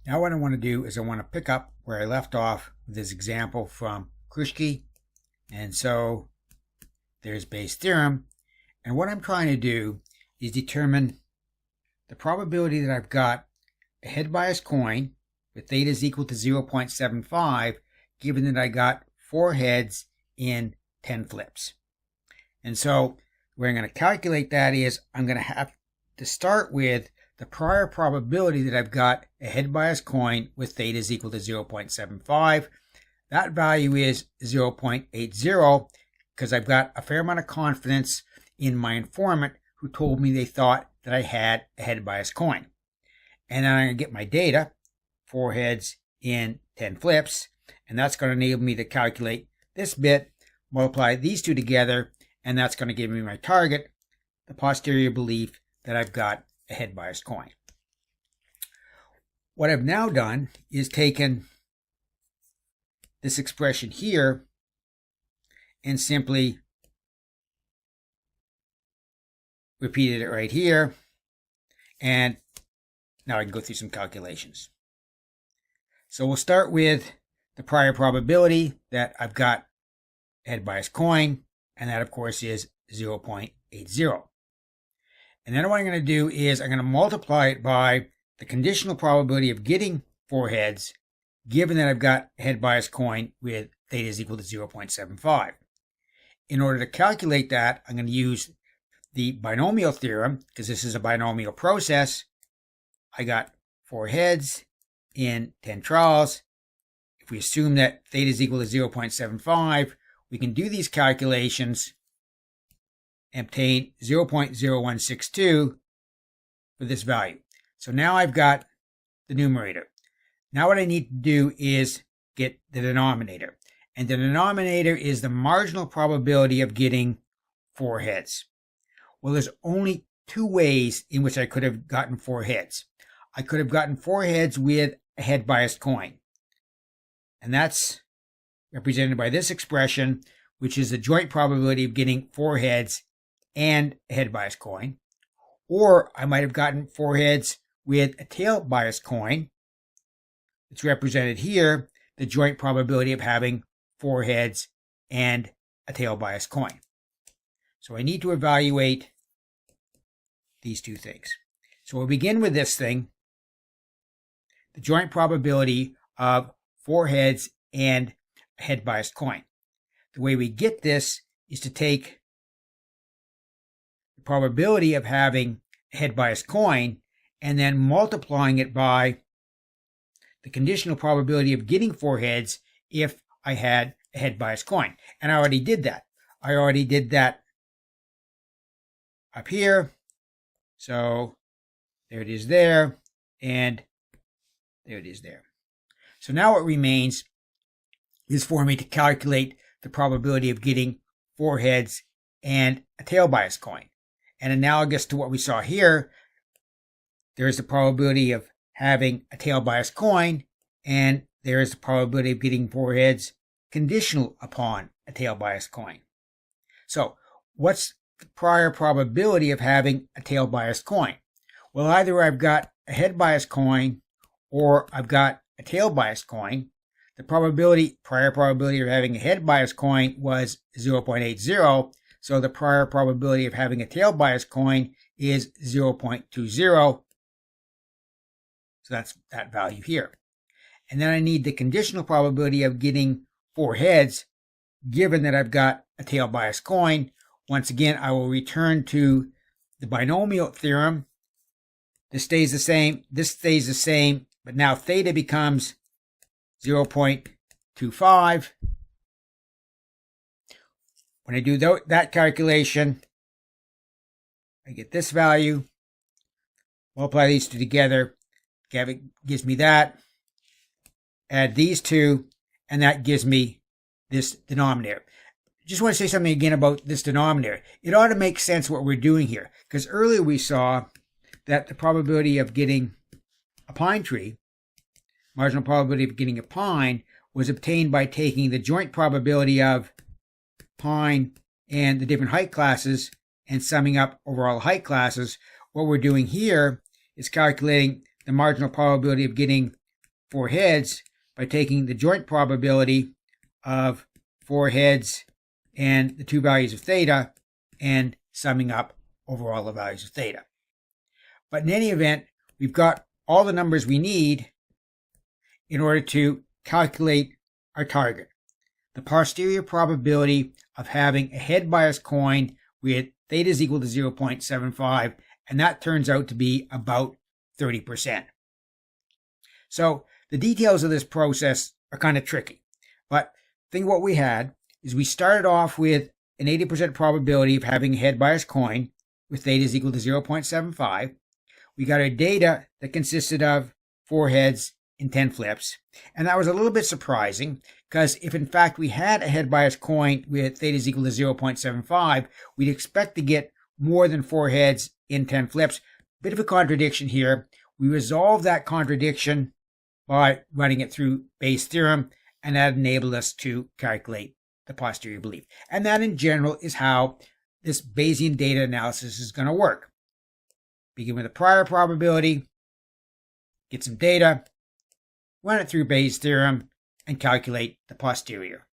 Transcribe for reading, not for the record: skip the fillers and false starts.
Now what I want to do is I want to pick up where I left off with this example from Krusky. And so there's Bayes' theorem. And what I'm trying to do is determine the probability that I've got a head bias coin with theta is equal to 0.75, given that I got 4 heads in 10 flips. And so where I'm going to calculate that is I'm going to have to start with the prior probability that I've got a head bias coin with theta is equal to 0.75. That value is 0.80 because I've got a fair amount of confidence in my informant who told me they thought that I had a head bias coin. And then I'm going to get my data, 4 heads in 10 flips, and that's going to enable me to calculate this bit, multiply these two together, and that's going to give me my target, the posterior belief that I've got a head bias coin. What I've now done is taken this expression here and simply repeated it right here, and now I can go through some calculations. So we'll start with the prior probability that I've got a head bias coin, and that of course is 0.80. And then what I'm going to do is I'm going to multiply it by the conditional probability of getting 4 heads, given that I've got a head bias coin with theta is equal to 0.75. In order to calculate that, I'm going to use the binomial theorem, because this is a binomial process. I got 4 heads in 10 trials. If we assume that theta is equal to 0.75, we can do these calculations and obtain 0.0162 for this value. So now I've got the numerator. Now what I need to do is get the denominator. And the denominator is the marginal probability of getting 4 heads. Well, there's only 2 ways in which I could have gotten 4 heads. I could have gotten 4 heads with a head biased coin. And that's represented by this expression, which is the joint probability of getting 4 heads and a head bias coin. Or I might have gotten 4 heads with a tail bias coin. It's represented here, the joint probability of having 4 heads and a tail bias coin. So I need to evaluate these 2 things. So we'll begin with this thing, the joint probability of 4 heads and a head biased coin. The way we get this is to take the probability of having a head biased coin and then multiplying it by the conditional probability of getting 4 heads if I had a head biased coin. And I already did that. I already did that up here. So there it is there, and there it is there. So now what remains is for me to calculate the probability of getting 4 heads and a tail bias coin. And analogous to what we saw here, there is the probability of having a tail bias coin, and there is the probability of getting 4 heads conditional upon a tail bias coin. So what's the prior probability of having a tail bias coin? Well, either I've got a head bias coin or I've got a tail bias coin. The prior probability of having a head bias coin was 0.80. So the prior probability of having a tail bias coin is 0.20. So that's that value here. And then I need the conditional probability of getting 4 heads, given that I've got a tail bias coin. Once again, I will return to the binomial theorem. This stays the same. This stays the same. But now theta becomes 0.25. When I do that calculation, I get this value. Multiply these 2 together. It gives me that. Add these 2, and that gives me this denominator. Just want to say something again about this denominator. It ought to make sense what we're doing here, because earlier we saw that the probability of getting a pine tree, marginal probability of getting a pine, was obtained by taking the joint probability of pine and the different height classes and summing up overall height classes. What we're doing here is calculating the marginal probability of getting 4 heads by taking the joint probability of 4 heads and the 2 values of theta and summing up over all the values of theta. But in any event, we've got all the numbers we need in order to calculate our target. The posterior probability of having a head bias coin with theta is equal to 0.75, and that turns out to be about 30%. So the details of this process are kind of tricky, but think what we had is we started off with an 80% probability of having a head bias coin with theta is equal to 0.75. We got our data that consisted of 4 heads and 10 flips, and that was a little bit surprising because if in fact we had a head bias coin with theta is equal to 0.75, we'd expect to get more than 4 heads in 10 flips. Bit of a contradiction here. We resolved that contradiction by running it through Bayes' theorem, and that enabled us to calculate the posterior belief. And that in general is how this Bayesian data analysis is going to work. Begin with a prior probability, get some data, run it through Bayes' theorem, and calculate the posterior.